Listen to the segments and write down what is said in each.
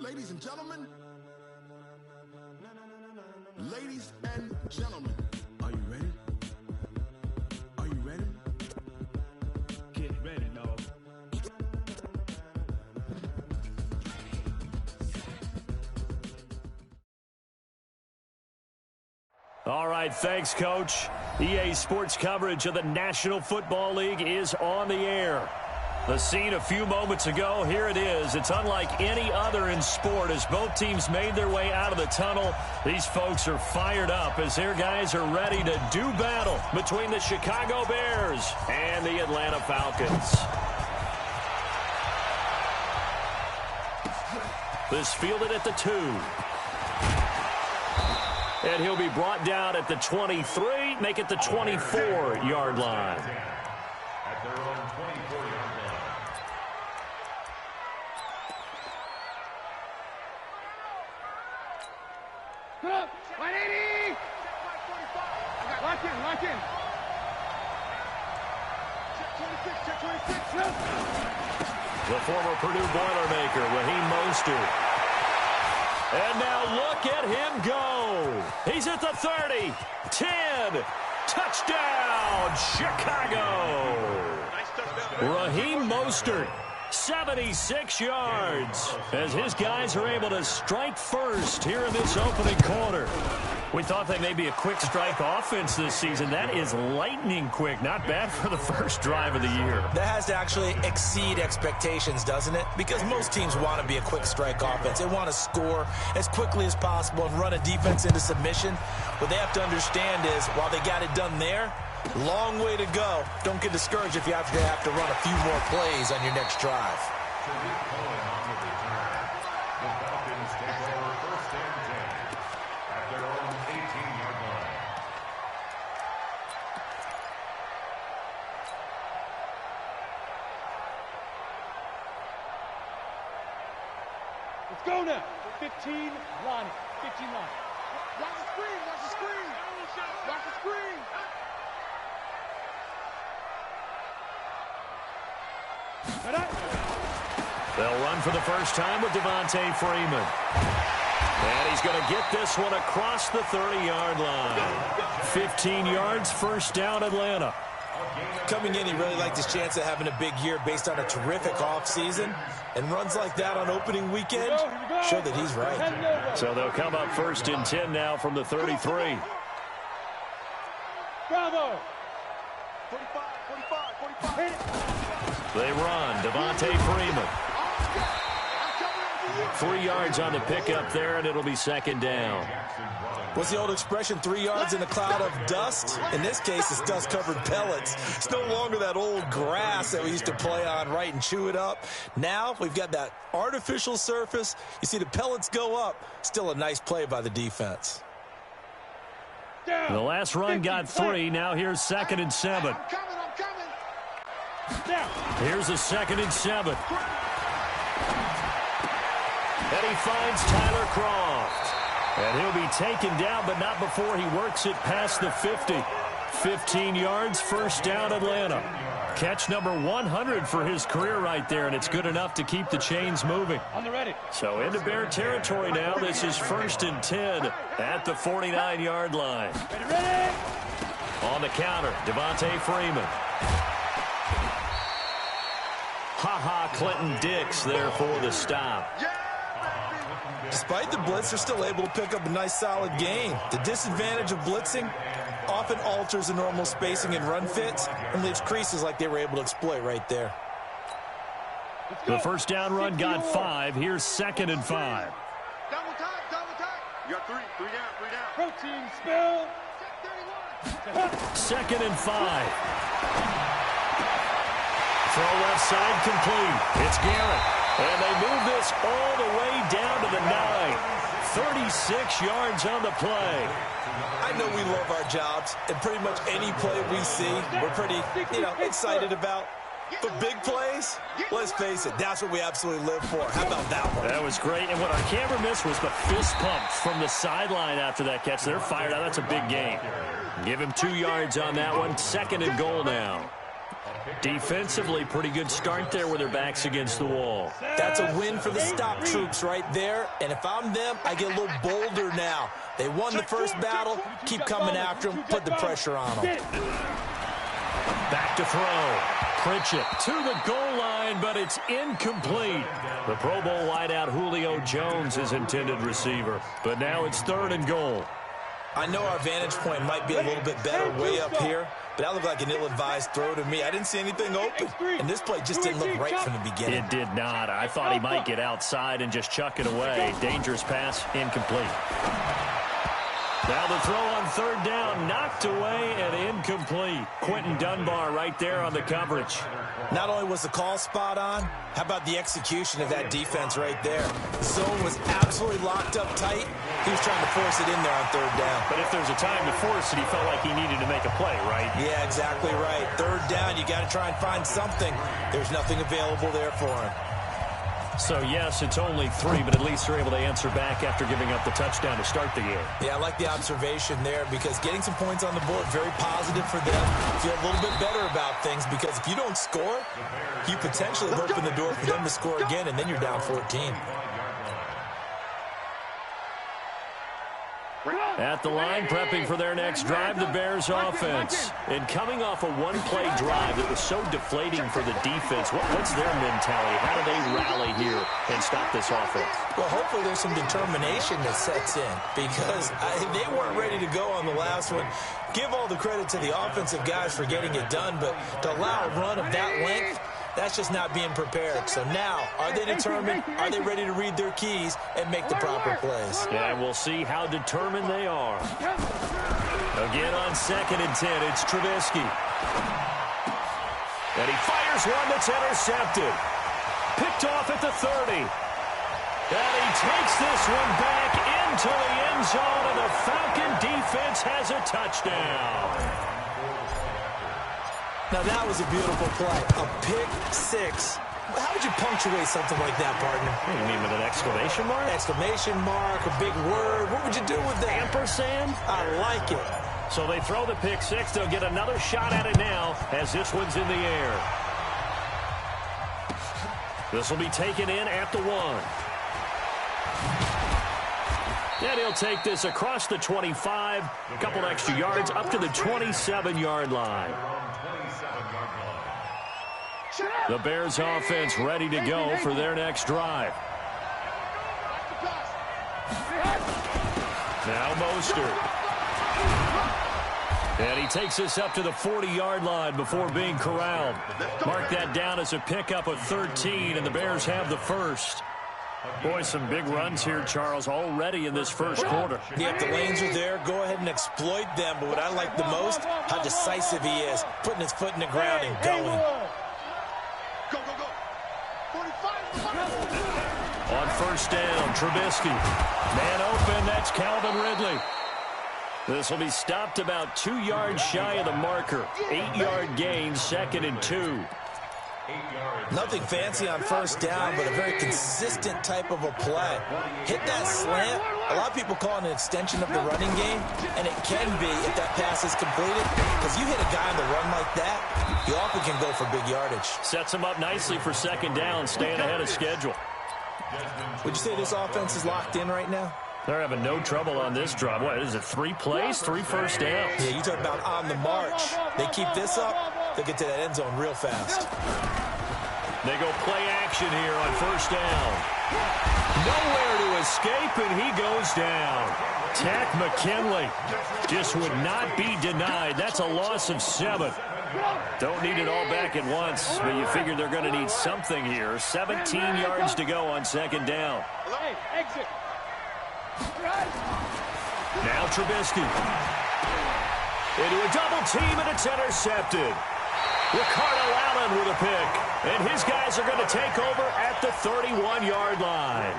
Ladies and gentlemen, are you ready? Are you ready? Get ready, dog. All right, thanks, Coach. EA Sports coverage of the National Football League is on the air. The scene a few moments ago, here it is. It's unlike any other in sport as both teams made their way out of the tunnel. These folks are fired up as their guys are ready to do battle between the Chicago Bears and the Atlanta Falcons. This fielded at the 2. And he'll be brought down at the 23, make it the 24-yard line. At their own 24-yard line. Come up, 180! Lock in, lock in. Check 26, check 26. The former Purdue Boilermaker, Raheem Mostert. And now look at him go. He's at the 30, 10, touchdown, Chicago. Raheem Mostert, 76 yards, as his guys are able to strike first here in this opening quarter. We thought they may be a quick strike offense this season. That is lightning quick. Not bad for the first drive of the year. That has to actually exceed expectations, doesn't it? Because most teams want to be a quick strike offense. They want to score as quickly as possible and run a defense into submission. What they have to understand is, while they got it done there, long way to go. Don't get discouraged if you have to run a few more plays on your next drive. Let's go now. 15 line. 15 line. Watch the screen, watch the screen. Watch the screen. They'll run for the first time with Devontae Freeman. And he's going to get this one across the 30-yard line. 15 yards, first down, Atlanta. Coming in, he really liked his chance of having a big year based on a terrific offseason. And runs like that on opening weekend show that he's right. So they'll come up first and 10 now from the 33. Bravo. 45. They run. Devontae Freeman. 3 yards on the pickup there, and it'll be second down. What's the old expression, 3 yards in a cloud of dust? In this case, it's dust-covered pellets. It's no longer that old grass that we used to play on, right, and chew it up. Now we've got that artificial surface. You see the pellets go up. Still a nice play by the defense. The last run got 3. Now here's 2nd and 7. I'm coming. Here's a 2nd and 7. And he finds Tyler Croft. And he'll be taken down, but not before he works it past the 50. 15 yards, first down, Atlanta. Catch number 100 for his career right there, and it's good enough to keep the chains moving. On the ready. So into Bear territory now. This is 1st and 10 at the 49-yard line. Ready. On the counter, Devontae Freeman. Clinton Dix there for the stop. Despite the blitz, they're still able to pick up a nice solid gain. The disadvantage of blitzing often alters the normal spacing and run fits and leaves creases like they were able to exploit right there. The first down run got 5. Here's 2nd and 5. Double time. You got 3 down. Protein spill. 2nd and 5. Throw left side complete. It's Garrett. And they move this all the way down to the 9. 36 yards on the play. I know we love our jobs, and pretty much any play we see, we're pretty, excited about. But big plays, let's face it, that's what we absolutely live for. How about that one? That was great. And what our camera missed was the fist pump from the sideline after that catch. They're fired out. That's a big gain. Give him 2 yards on that one. 2nd and goal now. Defensively, pretty good start there with their backs against the wall. That's a win for the stop troops right there. And if I'm them, I get a little bolder now. They won the first battle. Keep coming after them. Put the pressure on them. Back to throw. Pritchett to the goal line, but it's incomplete. The Pro Bowl wideout Julio Jones is intended receiver, but now it's 3rd and goal. I know our vantage point might be a little bit better way up here, but that looked like an ill-advised throw to me. I didn't see anything open, and this play just didn't look right from the beginning. It did not. I thought he might get outside and just chuck it away. Dangerous pass, incomplete. Now the throw on 3rd down, knocked away and incomplete. Quentin Dunbar right there on the coverage. Not only was the call spot on, how about the execution of that defense right there? The zone was absolutely locked up tight. He was trying to force it in there on 3rd down. But if there's a time to force it, he felt like he needed to make a play, right? Yeah, exactly right. 3rd down, you got to try and find something. There's nothing available there for him. So, yes, it's only 3, but at least they're able to answer back after giving up the touchdown to start the game. Yeah, I like the observation there because getting some points on the board, very positive for them. Feel a little bit better about things because if you don't score, you potentially open the door for them to score again, and then you're down 14. At the line, prepping for their next drive, the Bears offense. And coming off a one-play drive that was so deflating for the defense, what's their mentality? How do they rally here and stop this offense? Well, hopefully there's some determination that sets in because they weren't ready to go on the last one. Give all the credit to the offensive guys for getting it done, but to allow a run of that length, that's just not being prepared. So now, are they determined? Are they ready to read their keys and make the proper plays? Yeah, we'll see how determined they are. Again on 2nd and 10, it's Trubisky. And he fires one that's intercepted. Picked off at the 30. And he takes this one back into the end zone, and the Falcon defense has a touchdown. Now, that was a beautiful play. A pick 6. How would you punctuate something like that, partner? What do you mean, with an exclamation mark? Exclamation mark, a big word. What would you do with that? Ampersand? I like it. So they throw the pick 6. They'll get another shot at it now as this one's in the air. This will be taken in at the 1. And he'll take this across the 25. A couple extra yards up to the 27-yard line. The Bears offense ready to go for their next drive. Now Mostert. And he takes this up to the 40-yard line before being corralled. Mark that down as a pickup of 13, and the Bears have the first. Boy, some big runs here, Charles, already in this first quarter. Yeah, if the lanes are there, go ahead and exploit them. But what I like the most, how decisive he is, putting his foot in the ground and going. Go, go, go. 45. On 1st down, Trubisky. Man open, that's Calvin Ridley. This will be stopped about 2 yards shy of the marker. 8-yard gain, 2nd and 2. Nothing fancy on 1st down, but a very consistent type of a play. Hit that slant. A lot of people call it an extension of the running game, and it can be if that pass is completed, because you hit a guy on the run like that, you often can go for big yardage. Sets him up nicely for 2nd down, staying ahead of schedule. Would you say this offense is locked in right now? They're having no trouble on this drive. What is it, 3 plays, 3 first downs? Yeah, you talk about on the march. They keep this up, they'll get to that end zone real fast. They go play action here on 1st down. Nowhere to escape, and he goes down. Takk McKinley just would not be denied. That's a loss of 7. Don't need it all back at once, but you figure they're going to need something here. 17 yards to go on 2nd down. Hey, exit. Now Trubisky. Into a double team, and it's intercepted. Ricardo Allen with a pick. And his guys are going to take over at the 31-yard line.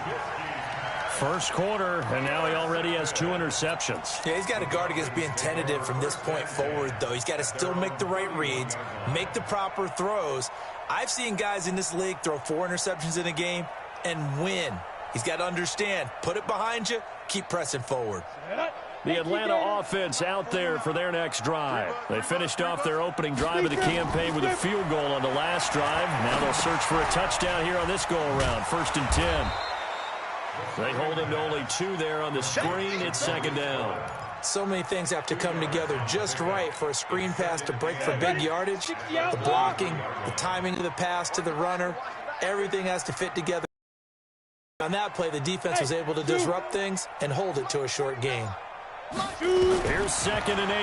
First quarter, and now he already has 2 interceptions. Yeah, he's got to guard against being tentative from this point forward, though. He's got to still make the right reads, make the proper throws. I've seen guys in this league throw 4 interceptions in a game and win. He's got to understand, put it behind you, keep pressing forward. The Atlanta offense out there for their next drive. They finished off their opening drive of the campaign with a field goal on the last drive. Now they'll search for a touchdown here on this go-around. 1st and 10. They hold him to only 2 there on the screen. It's 2nd down. So many things have to come together just right for a screen pass to break for big yardage. The blocking, the timing of the pass to the runner, everything has to fit together. On that play, the defense was able to disrupt things and hold it to a short gain. Here's 2nd and 8.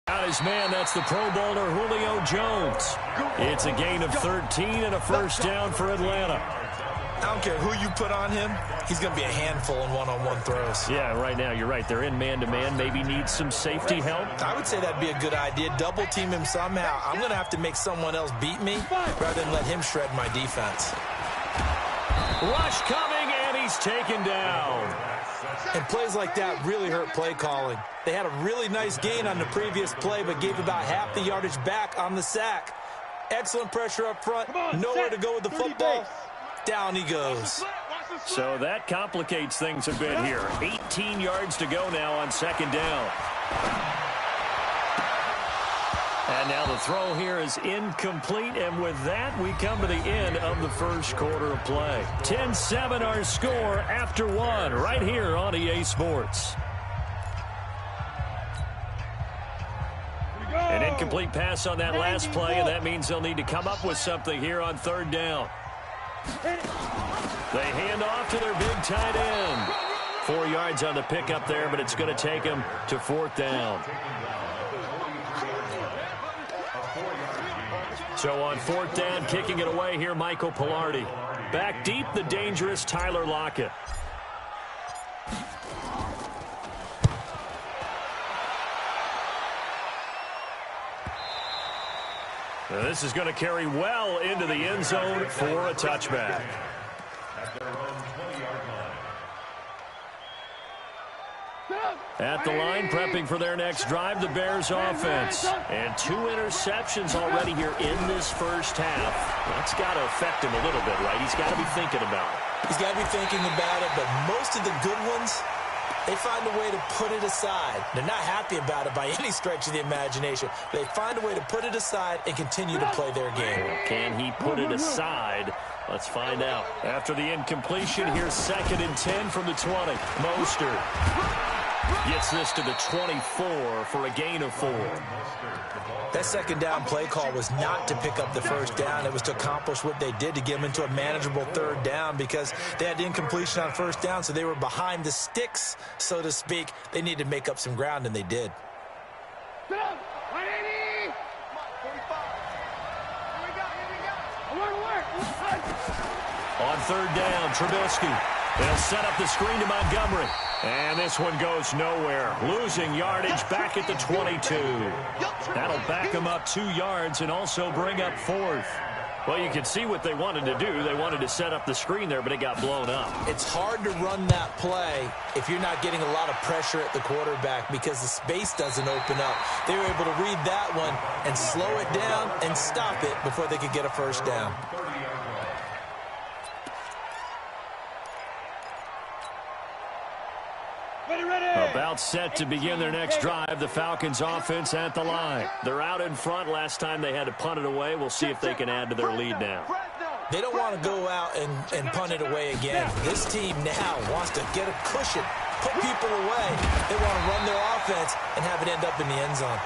Out his man, that's the Pro Bowler Julio Jones. It's a gain of 13 and a 1st down for Atlanta. I don't care who you put on him, he's going to be a handful in one-on-one throws. Yeah, right now, you're right. They're in man-to-man. Maybe need some safety help. I would say that'd be a good idea. Double team him somehow. I'm going to have to make someone else beat me rather than let him shred my defense. Rush coming, and he's taken down. And plays like that really hurt play calling. They had a really nice gain on the previous play, but gave about half the yardage back on the sack. Excellent pressure up front. Nowhere to go with the football. Down he goes. So that complicates things a bit here. 18 yards to go now on 2nd down. And now the throw here is incomplete, and with that, we come to the end of the 1st quarter of play. 10-7 our score after 1 right here on EA Sports. An incomplete pass on that last play, and that means they'll need to come up with something here on 3rd down. They hand off to their big tight end. 4 yards on the pickup there, but it's going to take them to 4th down. So on 4th down, kicking it away here, Michael Pilardi. Back deep, the dangerous Tyler Lockett. Now this is going to carry well into the end zone for a touchback. At the line, prepping for their next drive, the Bears offense. And 2 interceptions already here in this first half. That's got to affect him a little bit, right? He's got to be thinking about it. He's got to be thinking about it, but most of the good ones, they find a way to put it aside. They're not happy about it by any stretch of the imagination. They find a way to put it aside and continue to play their game. Can he put it aside? Let's find out. After the incompletion, here's 2nd and 10 from the 20. Mostert gets this to the 24 for a gain of 4. That 2nd down play call was not to pick up the 1st down. It was to accomplish what they did to get them into a manageable 3rd down because they had the incompletion on 1st down, so they were behind the sticks, so to speak. They needed to make up some ground, and they did. On 3rd down, Trubisky. They'll set up the screen to Montgomery. And this one goes nowhere. Losing yardage back at the 22. That'll back them up 2 yards and also bring up 4th. Well, you can see what they wanted to do. They wanted to set up the screen there, but it got blown up. It's hard to run that play if you're not getting a lot of pressure at the quarterback because the space doesn't open up. They were able to read that one and slow it down and stop it before they could get a 1st down. About set to begin their next drive. The Falcons offense at the line. They're out in front. Last time they had to punt it away. We'll see if they can add to their lead now. They don't want to go out and punt it away again. This team now wants to get a cushion, put people away. They want to run their offense and have it end up in the end zone.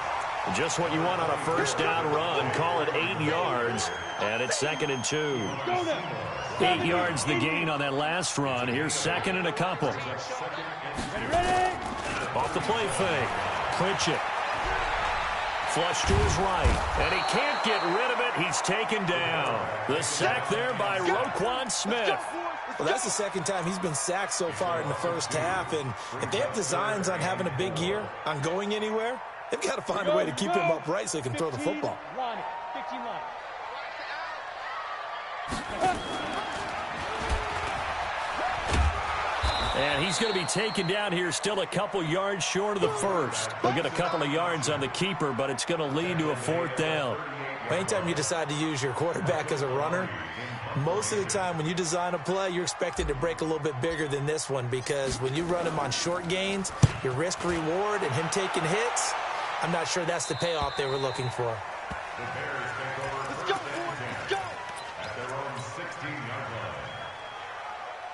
Just what you want on a 1st down run. Call it 8 yards, and it's 2nd and 2. 8 yards the gain on that last run. Here's 2nd and a couple. Off the play fake. Pritchett. Flush to his right. And he can't get rid of it. He's taken down. The sack there by Roquan Smith. Well, that's the 2nd time he's been sacked so far in the first half. And if they have designs on having a big year, on going anywhere, they've got to find a way to keep him upright so he can throw the football. And he's going to be taken down here, still a couple yards short of the 1st. They'll get a couple of yards on the keeper, but it's going to lead to a 4th down. Anytime you decide to use your quarterback as a runner, Most of the time when you design a play, you're expected to break a little bit bigger than this one because when you run him on short gains, your risk-reward and him taking hits, I'm not sure that's the payoff they were looking for. The Bears take over. Let's go, boys. Let's go. At their own 16-yard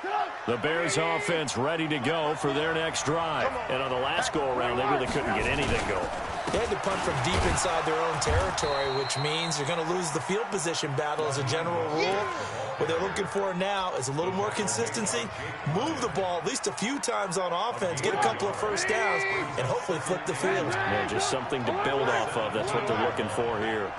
line. The Bears offense ready to go for their next drive. And on the last go-around, they really couldn't get anything going. They had to punt from deep inside their own territory, which means you're going to lose the field position battle as a general rule. What they're looking for now is a little more consistency, move the ball at least a few times on offense, get a couple of first downs, and hopefully flip the field. Yeah, just something to build off of. That's what they're looking for here.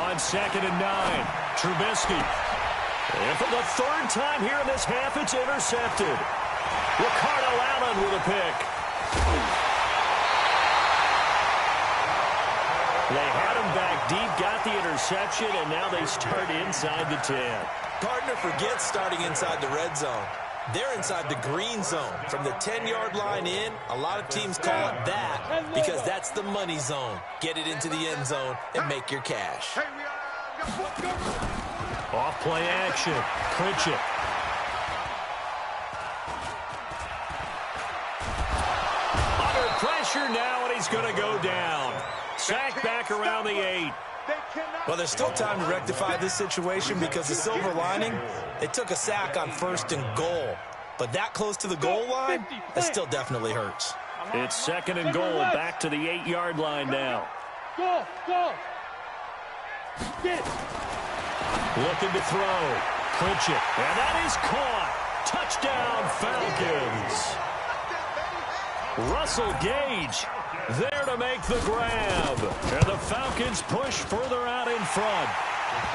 On 2nd and 9, Trubisky. And for the third time here in this half, it's intercepted. Ricardo Allen with a pick. They had him back deep, got the interception, and now they start inside the 10. Partner forgets starting inside the red zone. They're inside the green zone. From the 10-yard line in, a lot of teams call it that because that's the money zone. Get it into the end zone and make your cash. Off play action. Pritchett. Under pressure now, and he's going to go down. Sacked back around the 8. Well, there's still time to rectify this situation because the silver lining, they took a sack on 1st and goal. But that close to the goal line, that still definitely hurts. It's 2nd and goal, back to the 8-yard line now. Go, go. Get. Looking to throw. Pritchett. And that is caught. Touchdown, Falcons. Russell Gage there to make the grab. And the Falcons push further out in front.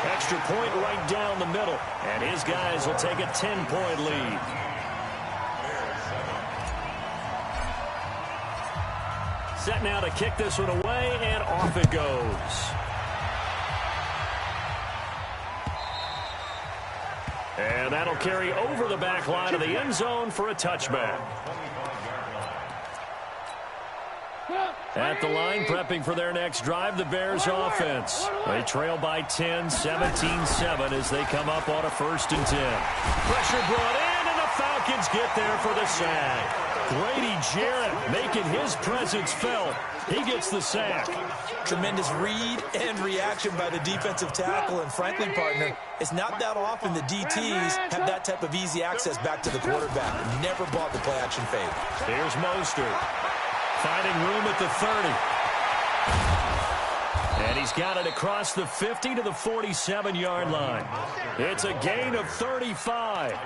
Extra point right down the middle. And his guys will take a 10-point lead. Set now to kick this one away, and off it goes. And that'll carry over the back line of the end zone for a touchback. At the line, prepping for their next drive, the Bears offense. They trail by 10, 17-7 as they come up on a 1st and 10. Pressure brought in, and the Falcons get there for the sack. Grady Jarrett making his presence felt. He gets the sack. Tremendous read and reaction by the defensive tackle, and frankly, partner, it's not that often the DTs have that type of easy access back to the quarterback. Never bought the play-action fade. Here's Mostert. Finding room at the 30. And he's got it across the 50 to the 47-yard line. It's a gain of 35.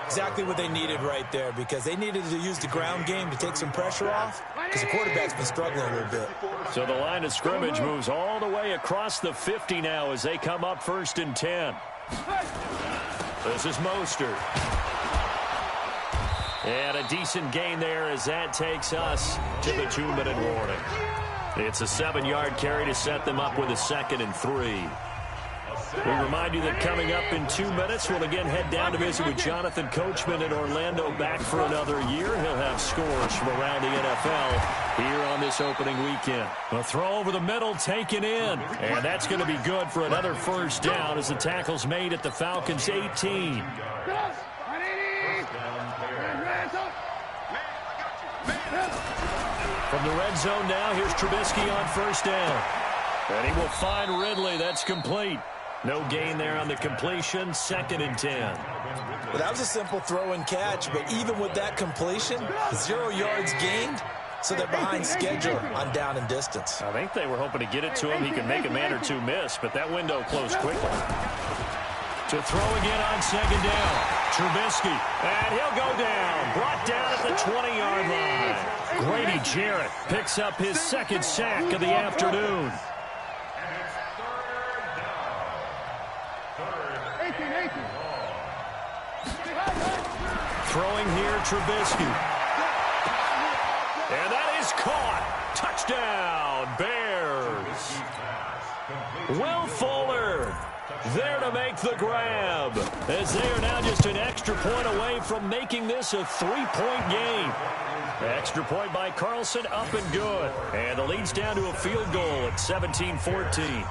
Exactly what they needed right there because they needed to use the ground game to take some pressure off because the quarterback's been struggling a little bit. So the line of scrimmage moves all the way across the 50 now as they come up 1st and 10. This is Mostert. And a decent gain there as that takes us to the 2-minute warning. It's a 7-yard carry to set them up with a 2nd and 3. We remind you that coming up in 2 minutes, we'll again head down to visit with Jonathan Coachman in Orlando, back for another year. He'll have scores from around the NFL here on this opening weekend. A throw over the middle taken in, and that's going to be good for another 1st down as the tackle's made at the Falcons' 18. From the red zone now, here's Trubisky on 1st down. And he will find Ridley. That's complete. No gain there on the completion. 2nd and 10. Well, that was a simple throw and catch, but even with that completion, 0 yards gained, so they're behind schedule on down and distance. I think they were hoping to get it to him. He could make a man or two miss, but that window closed quickly. To throw again on 2nd down. Trubisky, and he'll go down. Brought down at the 20-yard line. Grady Jarrett picks up his 2nd sack of the afternoon. Throwing here, Trubisky. And that is caught. Touchdown, Bears. Will Fuller there to make the grab, as they are now just an extra point away from making this a 3-point game. Extra point by Carlson, up and good. And the lead's down to a field goal at 17-14.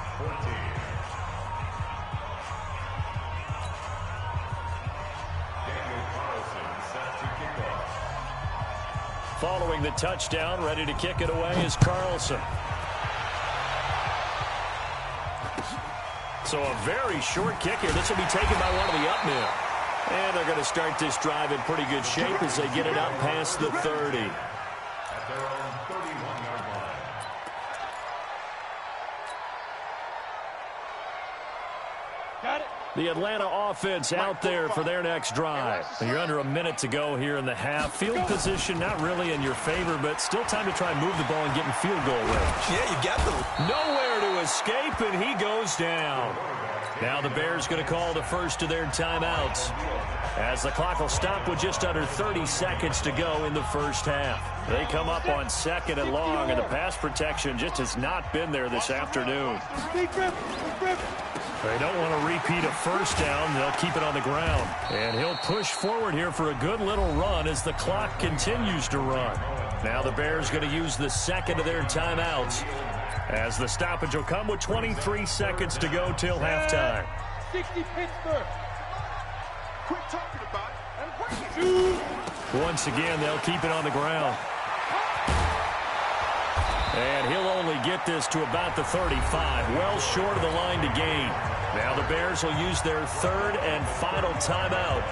Following the touchdown, ready to kick it away is Carlson. So a very short kick here. This will be taken by one of the up men. And they're going to start this drive in pretty good shape as they get it up past the 30. At their own 31-yard line. Got it. The Atlanta offense out there for their next drive. You're under a minute to go here in the half. Field position not really in your favor, but still time to try and move the ball and get in field goal range. Yeah, you got the... Nowhere to escape, and he goes down. Now the Bears going to call the first of their timeouts, as the clock will stop with just under 30 seconds to go in the first half. They come up on 2nd and long, and the pass protection just has not been there this afternoon. They don't want to repeat a first down. They'll keep it on the ground. And he'll push forward here for a good little run as the clock continues to run. Now the Bears going to use the second of their timeouts, as the stoppage will come with 23 seconds to go till halftime. 60 Pittsburgh. Quit talking about it. Once again, they'll keep it on the ground. And he'll only get this to about the 35, well short of the line to gain. Now the Bears will use their third and final timeout,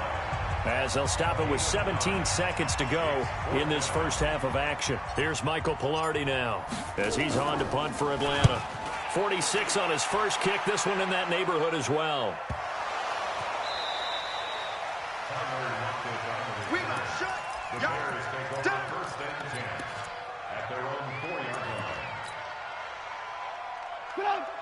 as they'll stop it with 17 seconds to go in this first half of action. Here's Michael Pilardi now, as he's on to punt for Atlanta. 46 on his first kick, this one in that neighborhood as well. We got shut. The Bears take over first and 10 at their own 4-yard line.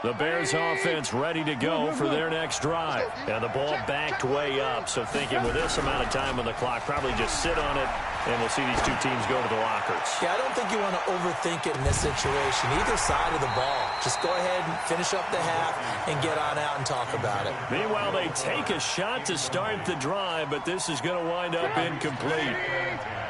The Bears offense ready to go for their next drive. And the ball backed way up, so thinking with this amount of time on the clock, probably just sit on it, and we'll see these two teams go to the lockers. Yeah, I don't think you want to overthink it in this situation. Either side of the ball. Just go ahead and finish up the half and get on out and talk about it. Meanwhile, they take a shot to start the drive, but this is going to wind up incomplete.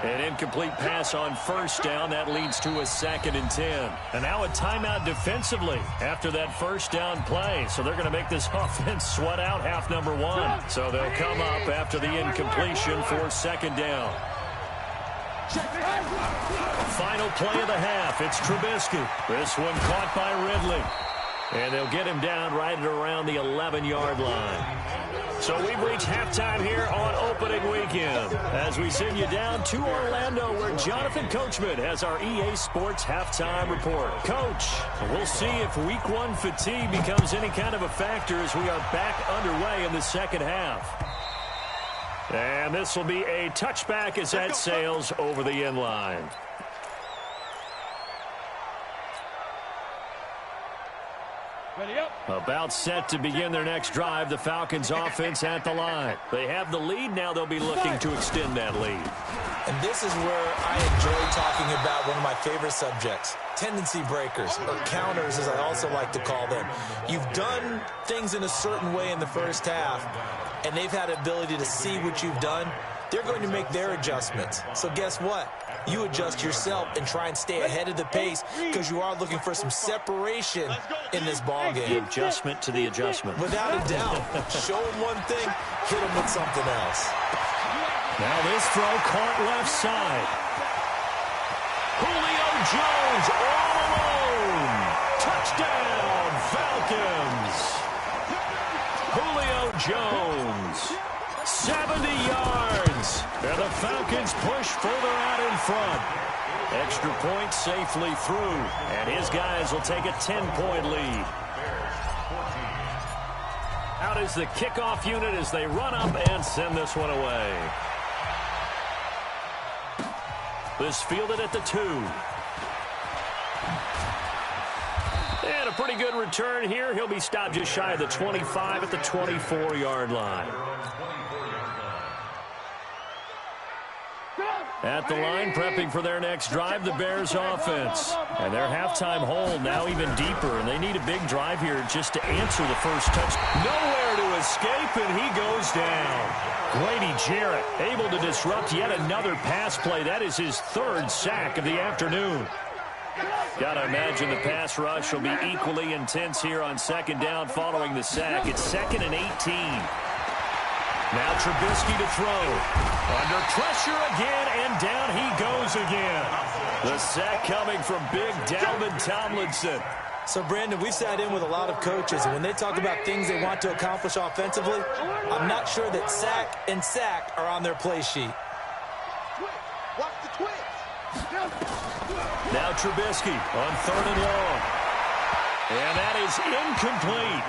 An incomplete pass on first down. That leads to a 2nd and 10. And now a timeout defensively after that first down play. So they're going to make this offense sweat out half number 1. So they'll come up after the incompletion for 2nd down. Final play of the half. It's Trubisky. This one caught by Ridley. And they'll get him down right at around the 11-yard line. So we've reached halftime here on opening weekend, as we send you down to Orlando, where Jonathan Coachman has our EA Sports halftime report. Coach, we'll see if week 1 fatigue becomes any kind of a factor as we are back underway in the second half. And this will be a touchback as that sails over the end line. Ready up. About set to begin their next drive, the Falcons offense at the line. They have the lead. Now they'll be looking to extend that lead. And this is where I enjoy talking about one of my favorite subjects, tendency breakers, or counters as I also like to call them. You've done things in a certain way in the first half, and they've had the ability to see what you've done. They're going to make their adjustments. So guess what? You adjust yourself and try and stay ahead of the pace, because you are looking for some separation in this ball game. The adjustment to the adjustment. Without a doubt. Show them one thing, hit them with something else. Now this throw caught left side. Julio Jones all alone. Touchdown, Falcons. Julio Jones. 70 yards. And the Falcons push further out in front. Extra point safely through. And his guys will take a 10-point lead. Out is the kickoff unit as they run up and send this one away. This fielded at the 2. And a pretty good return here. He'll be stopped just shy of the 25 at the 24-yard line. At the line, prepping for their next drive, the Bears offense. And their halftime hold now even deeper, and they need a big drive here just to answer the first touch. Nowhere to escape, and he goes down. Grady Jarrett able to disrupt yet another pass play. That is his 3rd sack of the afternoon. Got to imagine the pass rush will be equally intense here on 2nd down following the sack. It's 2nd and 18. Now Trubisky to throw. Under pressure again, and down he goes again. The sack coming from big Dalvin Tomlinson. So, Brandon, we've sat in with a lot of coaches, and when they talk about things they want to accomplish offensively, I'm not sure that sack and sack are on their play sheet. Watch the twist. Now Trubisky on 3rd and long. And that is incomplete.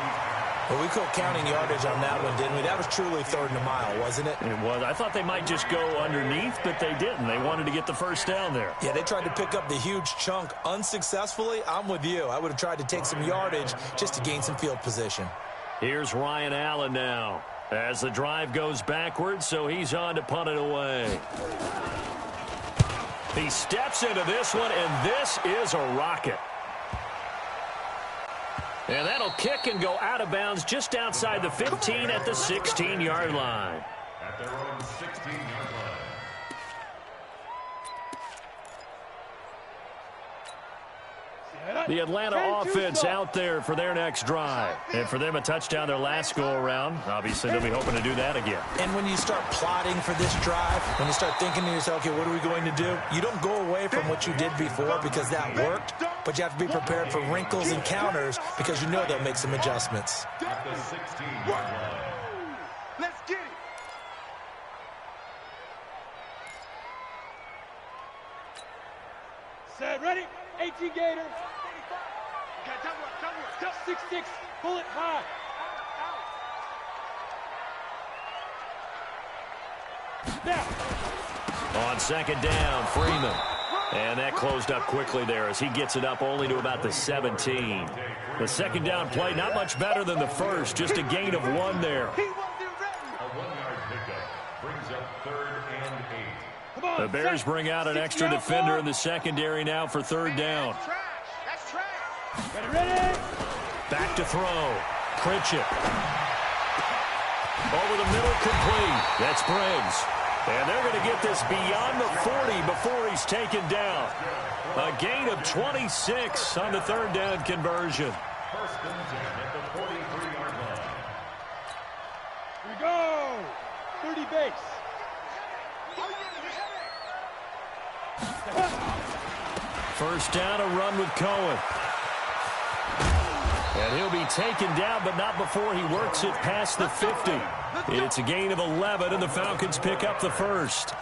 Well, we called counting yardage on that one, didn't we? That was truly 3rd and a mile, wasn't it? It was. I thought they might just go underneath, but they didn't. They wanted to get the first down there. Yeah, they tried to pick up the huge chunk unsuccessfully. I'm with you. I would have tried to take some yardage just to gain some field position. Here's Ryan Allen now as the drive goes backwards, so he's on to punt it away. He steps into this one, and this is a rocket. And that'll kick and go out of bounds just outside the 15 at the 16-yard line. At their own 16-yard line. The Atlanta offense out there for their next drive. And for them, a touchdown their last go-around. Obviously, they'll be hoping to do that again. And when you start plotting for this drive, when you start thinking to yourself, okay, what are we going to do? You don't go away from what you did before because that worked, but you have to be prepared for wrinkles and counters because you know they'll make some adjustments. At the 16-yard line. Let's get it. Set, ready? 18 Gator. 6-6, pull it high. Now. On 2nd down, Freeman. And that closed up quickly there as he gets it up only to about the 17. The 2nd down play, not much better than the first, just a gain of 1 there. A 1-yard pickup brings up 3rd and 8. The Bears bring out an extra defender in the secondary now for 3rd down. That's trash. Ready? Back to throw. Pritchett. Over the middle, complete. That's Briggs. And they're going to get this beyond the 40 before he's taken down. A gain of 26 on the 3rd down conversion. 1st and 10 at the 43-yard line. Here we go. 30 base. First down, a run with Cohen. And he'll be taken down, but not before he works it past the 50. It's a gain of 11, and the Falcons pick up the first.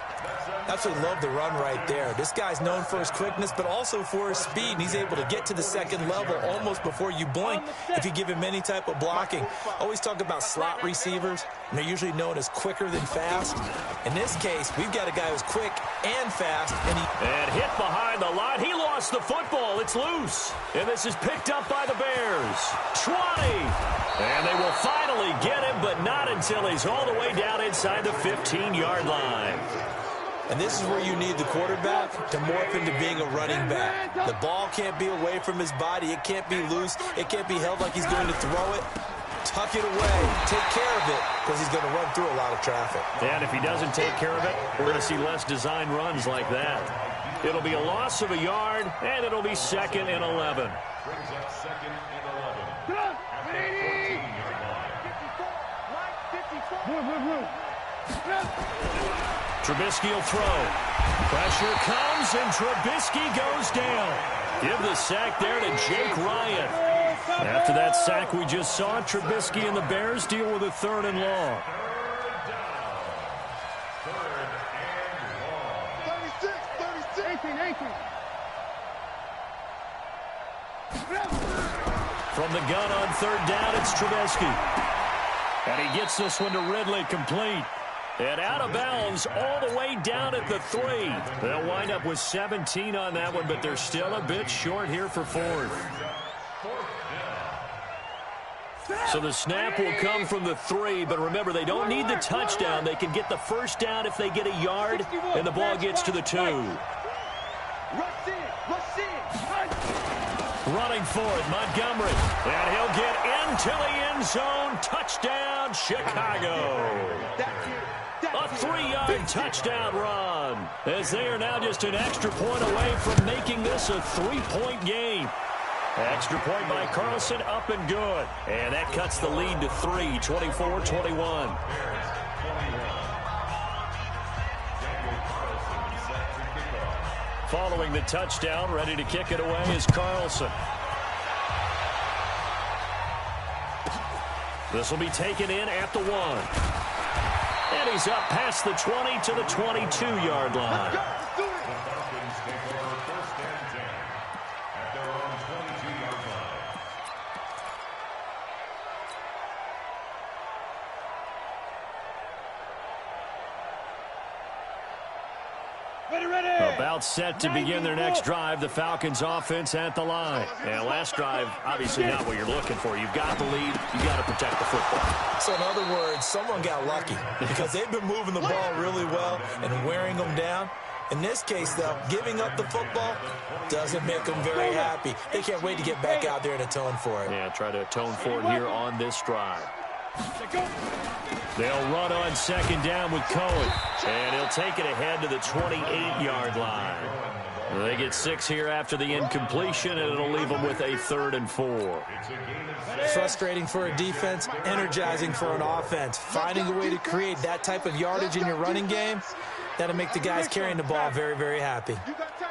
Absolutely love the run right there. This guy's known for his quickness, but also for his speed. And he's able to get to the 2nd level almost before you blink if you give him any type of blocking. Always talk about slot receivers, and they're usually known as quicker than fast. In this case, we've got a guy who's quick and fast. And hit behind the line. He lost the football. It's loose. And this is picked up by the Bears. 20. And they will finally get him, but not until he's all the way down inside the 15-yard line. And this is where you need the quarterback to morph into being a running back. The ball can't be away from his body. It can't be loose. It can't be held like he's going to throw it. Tuck it away. Take care of it because he's going to run through a lot of traffic. And if he doesn't take care of it, we're going to see less design runs like that. It'll be a loss of a yard, and it'll be 2nd and 11. Brings up 2nd and 11. At the 14-yard line. Trubisky will throw. Pressure comes, and Trubisky goes down. Give the sack there to Jake Ryan. After that sack we just saw, Trubisky and the Bears deal with a 3rd and long. 36. From the gun on 3rd down, it's Trubisky. And he gets this one to Ridley, complete. And out of bounds all the way down at the 3. They'll wind up with 17 on that one, but they're still a bit short here for 4th. So the snap will come from the 3, but remember, they don't need the touchdown. They can get the first down if they get a yard, and the ball gets to the 2. Running for it, Montgomery. And he'll get into the end zone. Touchdown, Chicago. A 3-yard touchdown run, as they are now just an extra point away from making this a 3-point game. Extra point by Carlson, up and good. And that cuts the lead to 3, 24-21. Following the touchdown, ready to kick it away is Carlson. This will be taken in at the 1. And he's up past the 20 to the 22-yard line. The Falcons take over 1st and 10 at their own 22-yard line. Ready. About set to begin their next drive, the Falcons offense at the line. And last drive, obviously not what you're looking for. You've got the lead. You've got to protect the football. So in other words, someone got lucky because they've been moving the ball really well and wearing them down. In this case, though, giving up the football doesn't make them very happy. They can't wait to get back out there and atone for it. Yeah, try to atone for it here on this drive. They'll run on 2nd down with Cohen. And he'll take it ahead to the 28-yard line. They get 6 here after the incompletion, and it'll leave them with a 3rd and 4. Frustrating for a defense, energizing for an offense. Finding a way to create that type of yardage in your running game, that'll make the guys carrying the ball very, very happy. You got tight.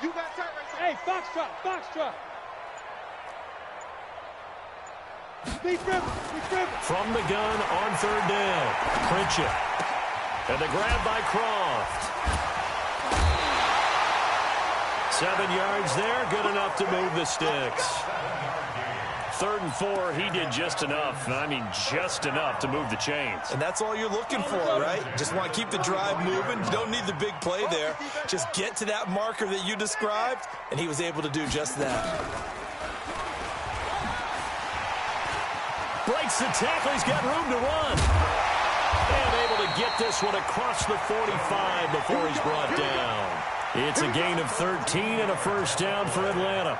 You got tight right there. Hey, foxtrot. From the gun on 3rd down, Pritchett. And the grab by Croft. 7 yards there, good enough to move the sticks. 3rd and 4, he did just enough. I mean, just enough to move the chains. And that's all you're looking for, right? Just want to keep the drive moving. You don't need the big play there. Just get to that marker that you described, and he was able to do just that. Breaks the tackle. He's got room to run. And able to get this one across the 45 before he's brought down. It's a gain of 13 and a 1st down for Atlanta.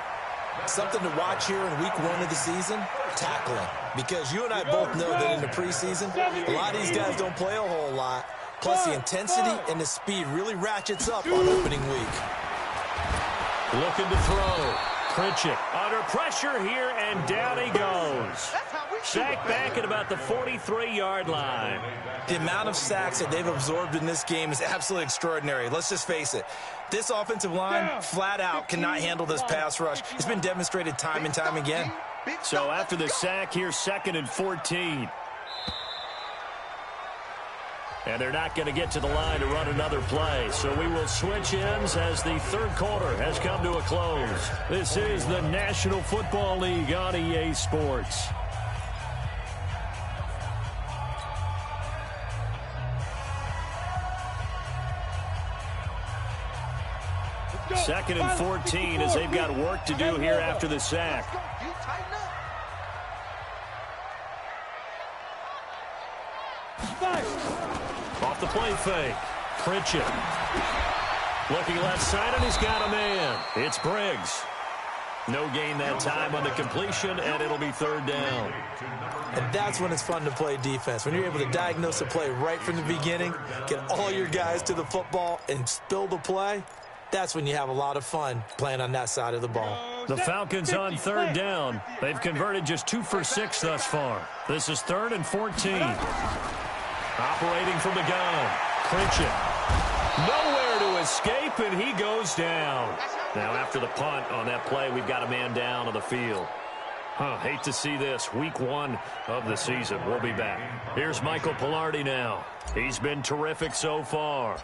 Something to watch here in week 1 of the season, tackling. Because you and I both know that in the preseason, a lot of these guys don't play a whole lot. Plus, the intensity and the speed really ratchets up on opening week. Looking to throw. Pritchett under pressure here, and down he goes. Sacked back at about the 43-yard line. The amount of sacks that they've absorbed in this game is absolutely extraordinary. Let's just face it. This offensive line, flat out, cannot handle this pass rush. It's been demonstrated time and time again. So after the sack, here's 2nd and 14. And they're not going to get to the line to run another play. So we will switch ends as the 3rd quarter has come to a close. This is the National Football League on EA Sports. Second and 14 as they've got work to do here after the sack. Off the play fake. Pritchett. Looking left side, and he's got a man. It's Briggs. No gain that time on the completion, and it'll be 3rd down. And that's when it's fun to play defense. When you're able to diagnose a play right from the beginning, get all your guys to the football, and spill the play, that's when you have a lot of fun playing on that side of the ball. The Falcons on 3rd down. They've converted just 2 for 6 thus far. This is 3rd and 14. Operating from the gun. Pritchett. Nowhere to escape, and he goes down. Now, after the punt on that play, we've got a man down on the field. Hate to see this. Week 1 of the season. We'll be back. Here's Michael Pilardi now. He's been terrific so far.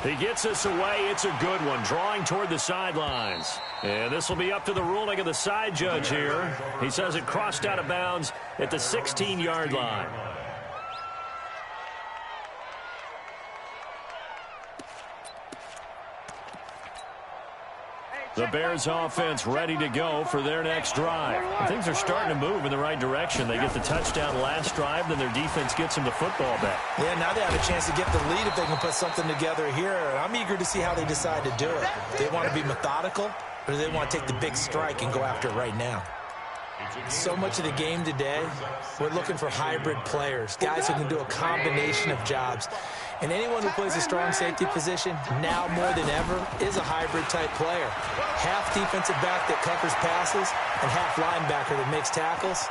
He gets us away. It's a good one, drawing toward the sidelines. And this will be up to the ruling of the side judge here. He says it crossed out of bounds at the 16-yard line. The Bears offense ready to go for their next drive. Things are starting to move in the right direction. They get the touchdown last drive, then their defense gets them the football back. Yeah, now they have a chance to get the lead if they can put something together here. And I'm eager to see how they decide to do it. Do they want to be methodical, or do they want to take the big strike and go after it right now? So much of the game today, we're looking for hybrid players, guys who can do a combination of jobs. And anyone who plays a strong safety position, now more than ever, is a hybrid-type player. Half defensive back that covers passes and half linebacker that makes tackles.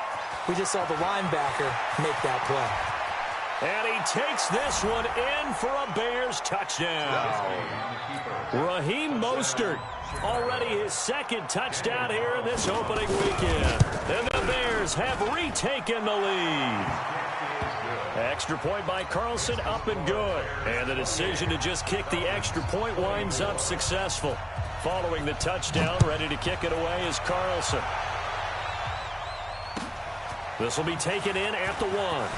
We just saw the linebacker make that play. And he takes this one in for a Bears touchdown. Raheem Mostert, already his second touchdown here in this opening weekend. And the Bears have retaken the lead. Extra point by Carlson, up and good. And the decision to just kick the extra point winds up successful. Following the touchdown, ready to kick it away is Carlson. This will be taken in at the 1.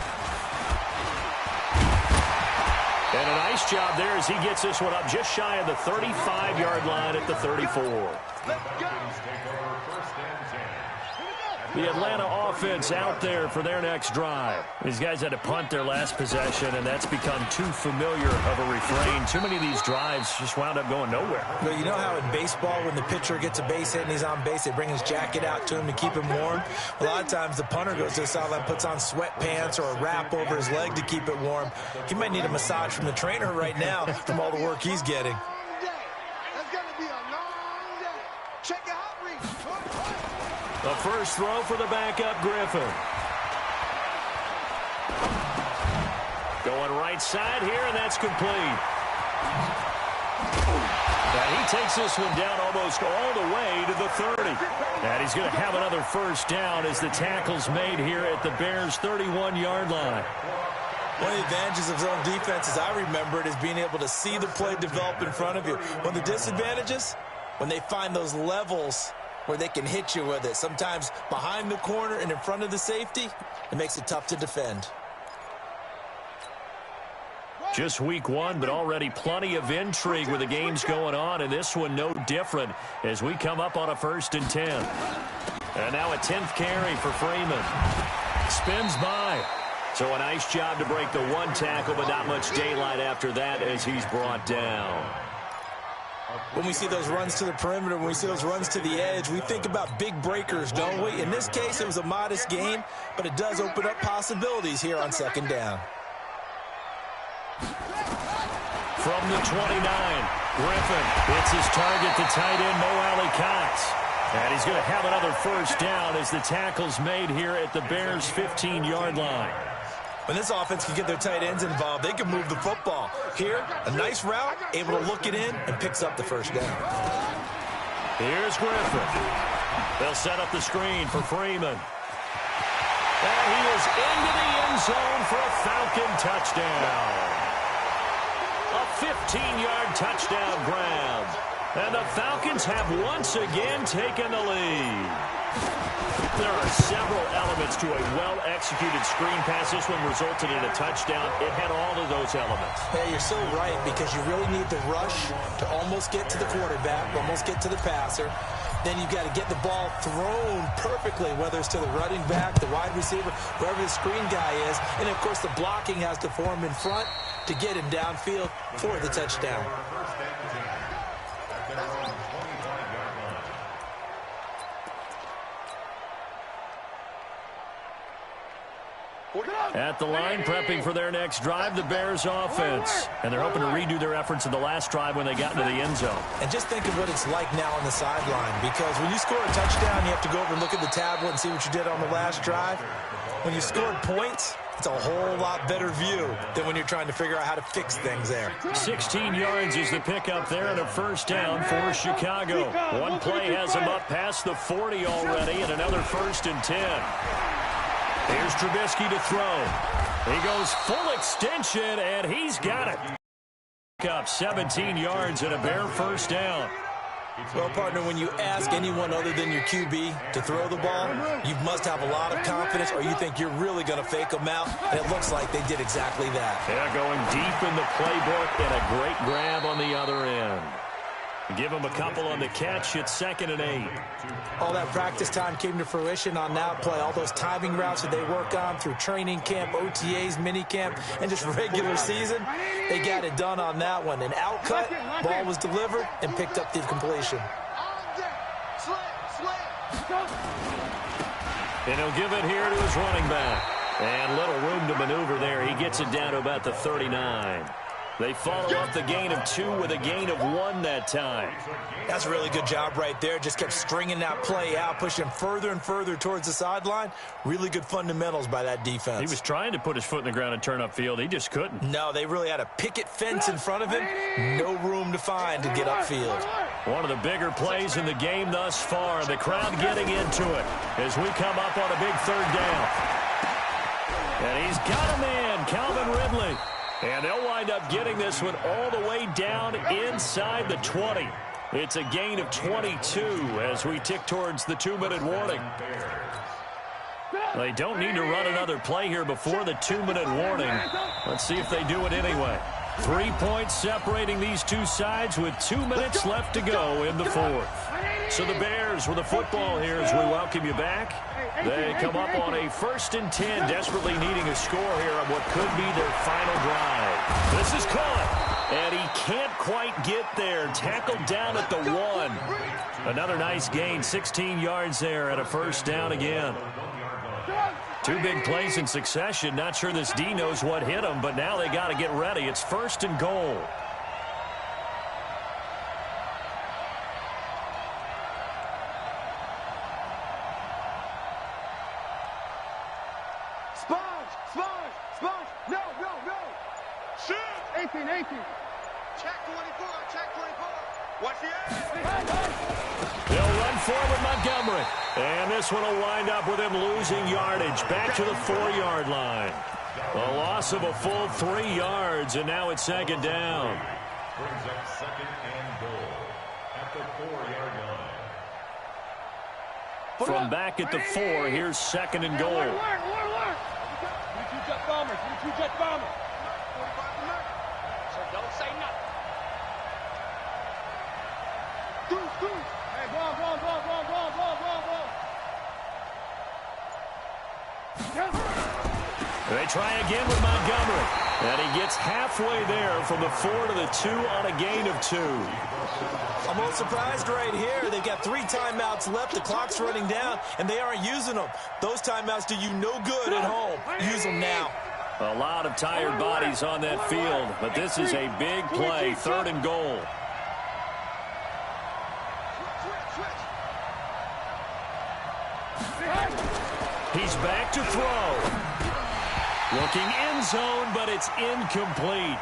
And a nice job there as he gets this one up just shy of the 35-yard line at the 34. The Atlanta offense out there for their next drive. These guys had to punt their last possession, and that's become too familiar of a refrain. Too many of these drives just wound up going nowhere. Well, you know how in baseball when the pitcher gets a base hit and he's on base, they bring his jacket out to him to keep him warm? A lot of times the punter goes to the sideline, puts on sweatpants or a wrap over his leg to keep it warm. He might need a massage from the trainer right now from all the work he's getting. That's going to be a long day. Check your hot reach. The first throw for the backup Griffin. Going right side here, and that's complete. And he takes this one down almost all the way to the 30. And he's going to have another first down as the tackle's made here at the Bears' 31-yard line. One of the advantages of zone defense, as I remember it, is being able to see the play develop in front of you. One of the disadvantages, when they find those levels where they can hit you with it. Sometimes behind the corner and in front of the safety, it makes it tough to defend. Just week 1, but already plenty of intrigue with the games going on, and this one no different as we come up on a 1st and 10. And now a 10th carry for Freeman. Spins by. So a nice job to break the 1 tackle, but not much daylight after that as he's brought down. When we see those runs to the perimeter, when we see those runs to the edge, we think about big breakers, don't we? In this case, it was a modest gain, but it does open up possibilities here on 2nd down. From the 29, Griffin hits his target, the tight end, Mo Alley-Cox. And he's going to have another first down as the tackle's made here at the Bears' 15-yard line. When this offense can get their tight ends involved, they can move the football. Here, a nice route, able to look it in, and picks up the first down. Here's Griffin. They'll set up the screen for Freeman. And he is into the end zone for a Falcon touchdown. A 15-yard touchdown grab. And the Falcons have once again taken the lead. There are several elements to a well-executed screen pass. This one resulted in a touchdown. It had all of those elements. Yeah, you're so right, because you really need the rush to almost get to the quarterback, almost get to the passer. Then you've got to get the ball thrown perfectly, whether it's to the running back, the wide receiver, wherever the screen guy is. And, of course, the blocking has to form in front to get him downfield for the touchdown. At the line, prepping for their next drive, the Bears offense. And they're hoping to redo their efforts in the last drive when they got into the end zone. And just think of what it's like now on the sideline, because when you score a touchdown, you have to go over and look at the tablet and see what you did on the last drive. When you scored points, it's a whole lot better view than when you're trying to figure out how to fix things there. 16 yards is the pickup there, and a first down for Chicago. One play has them up past the 40 already, and another 1st and 10. Here's Trubisky to throw. He goes full extension, and he's got it. Up 17 yards and a Bear first down. Well, partner, when you ask anyone other than your QB to throw the ball, you must have a lot of confidence, or you think you're really going to fake them out, and it looks like they did exactly that. Yeah, going deep in the playbook, and a great grab on the other end. Give him a couple on the catch. It's 2nd and 8. All that practice time came to fruition on that play. All those timing routes that they work on through training camp, OTAs, mini camp, and just regular season, they got it done on that one. An outcut, ball was delivered, and picked up the completion. And he'll give it here to his running back. And little room to maneuver there. He gets it down to about the 39. They follow up the gain of 2 with a gain of 1 that time. That's a really good job right there. Just kept stringing that play out, pushing further and further towards the sideline. Really good fundamentals by that defense. He was trying to put his foot in the ground and turn upfield. He just couldn't. No, they really had a picket fence in front of him. No room to find to get upfield. One of the bigger plays in the game thus far. The crowd getting into it as we come up on a big 3rd down. And he's got a man, Calvin Ridley. And they'll wind up getting this one all the way down inside the 20. It's a gain of 22 as we tick towards the 2-minute warning. They don't need to run another play here before the 2-minute warning. Let's see if they do it anyway. 3 points separating these two sides with 2 minutes left to go in the 4th. So the Bears with the football here as we welcome you back. They come up on a 1st and 10, desperately needing a score here on what could be their final drive. This is caught, and he can't quite get there. Tackled down at the 1. Another nice gain, 16 yards there and a 1st down again. 2 big plays in succession. Not sure this D knows what hit him, but now they got to get ready. It's 1st and goal. Sponge. No. Shoot. 18. Check 24. Watch the edge. They'll run forward Montgomery. And this one will wind up with him losing yardage back to the 4-yard line. A loss of a full 3 yards, and now it's 2nd down. Brings up 2nd and goal at the 4-yard line. From back at the 4, here's 2nd and goal. You two jet bombers. So don't say nothing. Hey, go on. They try again with Montgomery. And he gets halfway there from the 4 to the 2 on a gain of 2. I'm a little surprised right here. They've got 3 timeouts left. The clock's running down, and they aren't using them. Those timeouts do you no good at home. Use them now. A lot of tired bodies on that field, but this is a big play, 3rd and goal. He's back to throw. Looking end zone, but it's incomplete.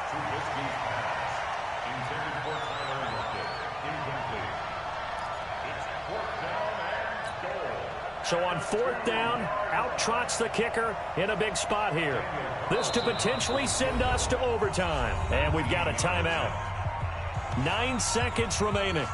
So on 4th down, out trots the kicker in a big spot here. This to potentially send us to overtime. And we've got a timeout. 9 seconds remaining.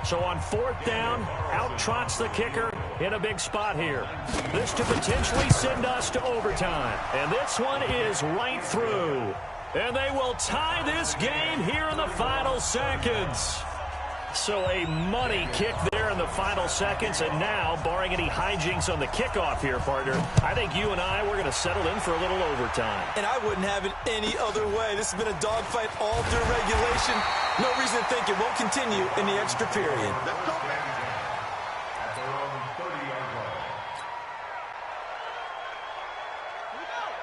So on 4th down, out trots the kicker in a big spot here. This to potentially send us to overtime. And this one is right through. And they will tie this game here in the final seconds. So a money kick there in the final seconds. And now, barring any hijinks on the kickoff here, partner, I think you and I, we're going to settle in for a little overtime. And I wouldn't have it any other way. This has been a dogfight all through regulation. No reason to think it won't continue in the extra period.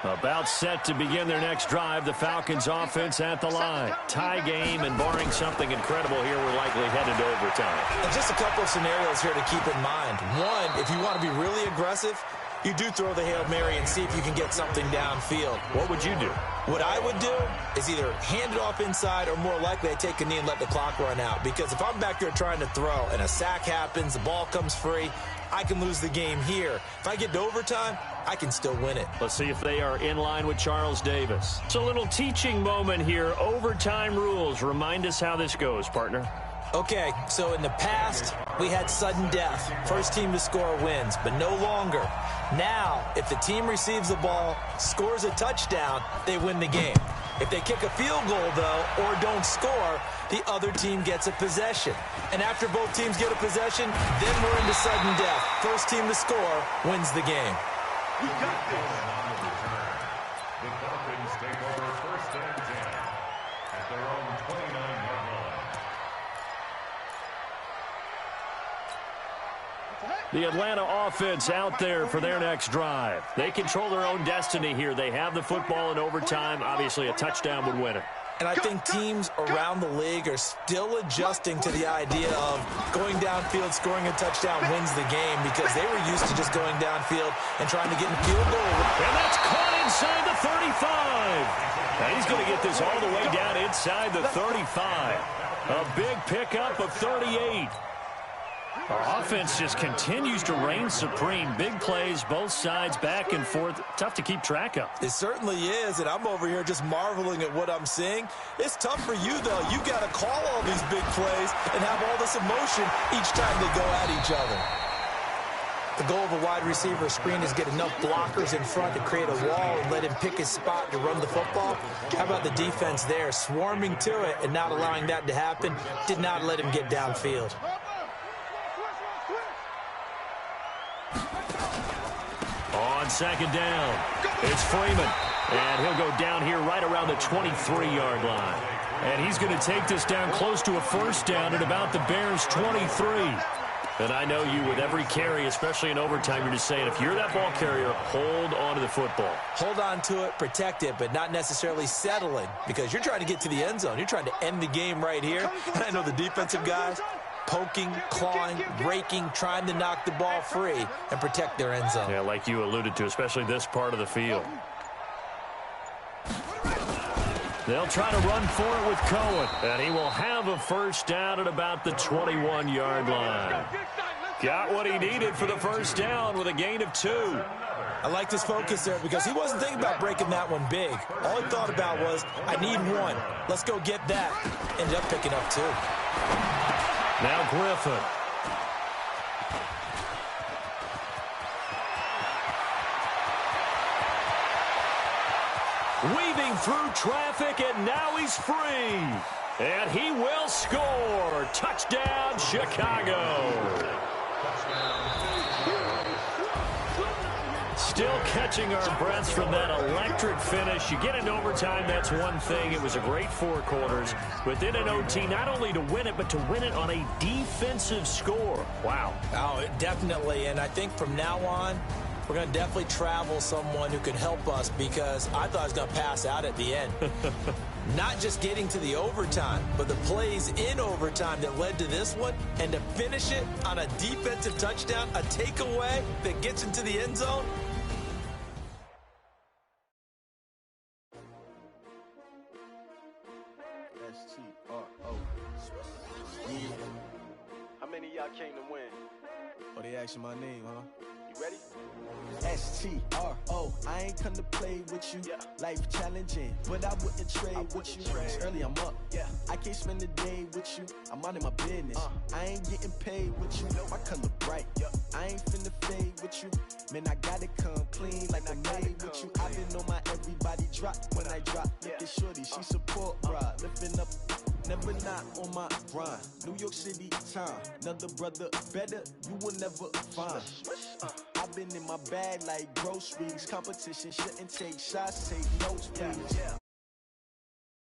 About set to begin their next drive. The Falcons offense at the line. Tie game, and barring something incredible here, we're likely headed to overtime. And just a couple of scenarios here to keep in mind. One, if you want to be really aggressive, you do throw the Hail Mary and see if you can get something downfield. What would you do? What I would do is either hand it off inside, or more likely I take a knee and let the clock run out. Because if I'm back there trying to throw and a sack happens, the ball comes free, I can lose the game here. If I get to overtime, I can still win it. Let's see if they are in line with Charles Davis. It's a little teaching moment here. Overtime rules. Remind us how this goes, partner. Okay, so in the past, we had sudden death. First team to score wins, but no longer. Now, if the team receives the ball, scores a touchdown, they win the game. If they kick a field goal, though, or don't score, the other team gets a possession. And after both teams get a possession, then we're into sudden death. First team to score wins the game. You got this. The Falcons take over 1st and 10 at their own 29-yard line. The Atlanta offense out there for their next drive. They control their own destiny here. They have the football in overtime. Obviously, a touchdown would win it. And I think teams around the league are still adjusting to the idea of going downfield, scoring a touchdown wins the game, because they were used to just going downfield and trying to get in field goal. And that's caught inside the 35. And he's going to get this all the way down inside the 35. A big pickup of 38. Our offense just continues to reign supreme. Big plays, both sides, back and forth. Tough to keep track of. It certainly is, and I'm over here just marveling at what I'm seeing. It's tough for you, though. You got to call all these big plays and have all this emotion each time they go at each other. The goal of a wide receiver screen is get enough blockers in front to create a wall and let him pick his spot to run the football. How about the defense there, swarming to it and not allowing that to happen? Did not let him get downfield. On second down, it's Freeman. And he'll go down here right around the 23-yard line. And he's going to take this down close to a first down at about the Bears' 23. And I know you, with every carry, especially in overtime, you're just saying, if you're that ball carrier, hold on to the football. Hold on to it, protect it, but not necessarily settling, because you're trying to get to the end zone. You're trying to end the game right here. And I know the defensive guys poking, clawing, raking, trying to knock the ball free and protect their end zone. Yeah, like you alluded to, especially this part of the field. They'll try to run for it with Cohen, and he will have a first down at about the 21-yard line. Got what he needed for the first down with a gain of 2. I like this focus there because he wasn't thinking about breaking that one big. All he thought about was, I need 1. Let's go get that. Ended up picking up 2. Now Griffin. Weaving through traffic, and now he's free. And he will score. Touchdown, Chicago. Still catching our breaths from that electric finish. You get into overtime, that's one thing. It was a great 4 quarters. Within an OT, not only to win it, but to win it on a defensive score. Wow. Oh, definitely. And I think from now on, we're going to definitely travel someone who can help us, because I thought I was going to pass out at the end. Not just getting to the overtime, but the plays in overtime that led to this one, and to finish it on a defensive touchdown, a takeaway that gets into the end zone. S3W1. Yeah. How many of y'all came to win? Oh, they asking my name, huh? You ready? S3W1. I ain't come to play with you. Yeah. Life challenging, but I wouldn't trade with you. It's early, I'm up. Yeah. I can't spend the day with you. I'm minding my business. I ain't getting paid with you. I color bright. Yeah. I ain't finna fade with you. Man, I gotta come clean like I'm made with you. I've been on my everybody drop when I drop. Look at shorty, she support ride. Lifting up, never not on my grind. New York City time, another brother better, you will never find. I've been in my bag like groceries. Competition shouldn't take shots, take notes, please.